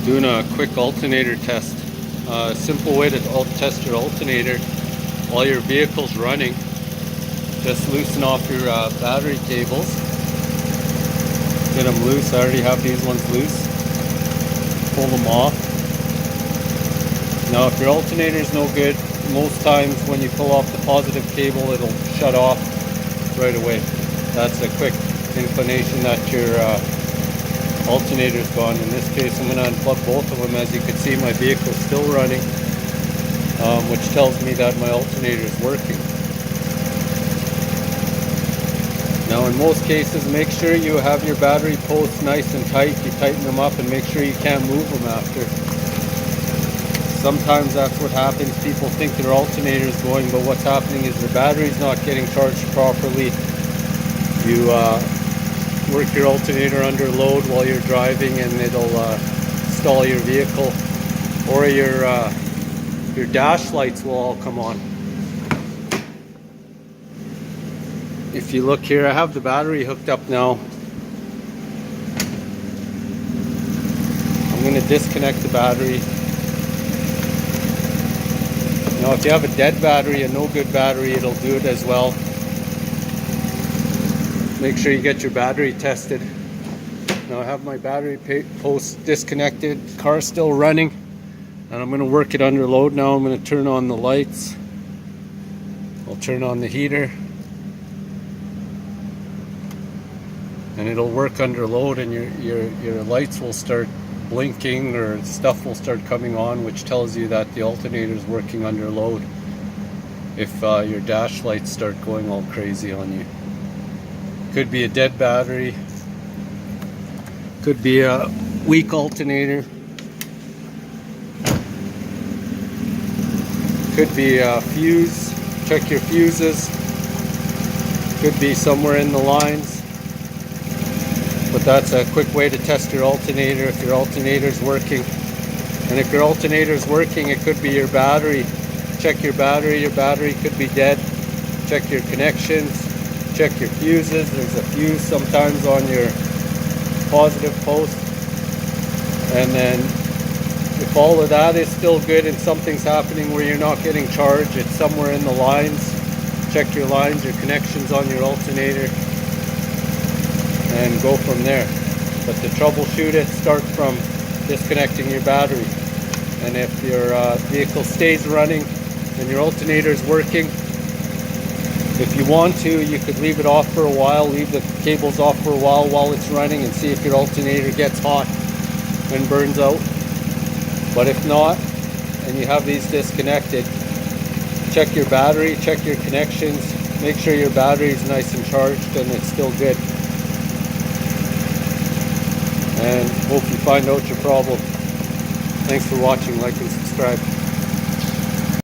Doing a quick alternator test. Simple way to test your alternator while your vehicle's running. Just loosen off your battery cables. Get them loose. I already have these ones loose. Pull them off. Now if your alternator is no good, most times when you pull off the positive cable, it'll shut off right away. That's a quick inclination that your alternator's gone. In this case, I'm going to unplug both of them. As you can see, my vehicle's still running, which tells me that my alternator is working. Now in most cases, make sure you have your battery posts nice and tight. You tighten them up and make sure you can't move them after. Sometimes that's what happens. People think their alternator is going, but what's happening is their battery's not getting charged properly. You work your alternator under load while you're driving and it'll stall your vehicle, or your dash lights will all come on. If you look here, I have the battery hooked up now. I'm going to disconnect the battery. Now if you have a dead battery, a no good battery, it'll do it as well. Make sure you get your battery tested. Now I have my battery post disconnected, car's still running, and I'm going to work it under load now. I'm going to turn on the lights. I'll turn on the heater. And it'll work under load, and your lights will start blinking, or stuff will start coming on, which tells you that the alternator is working under load. If your dash lights start going all crazy on you. Could be a dead battery, could be a weak alternator, could be a fuse. Check your fuses. Could be somewhere in the lines. But that's a quick way to test your alternator if your alternator is working. And if your alternator is working, it could be your battery. Check your battery. Your battery could be dead. Check your connections. Check your fuses. There's a fuse sometimes on your positive post. And then if all of that is still good and something's happening where you're not getting charged, it's somewhere in the lines. Check your lines, your connections on your alternator, and go from there. But to troubleshoot it, start from disconnecting your battery. And if your vehicle stays running and your alternator is working, if you want to, you could leave it off for a while, leave the cables off for a while it's running, and see if your alternator gets hot and burns out. But if not, and you have these disconnected, check your battery, check your connections, make sure your battery is nice and charged and it's still good. And hope you find out your problem. Thanks for watching. Like and subscribe.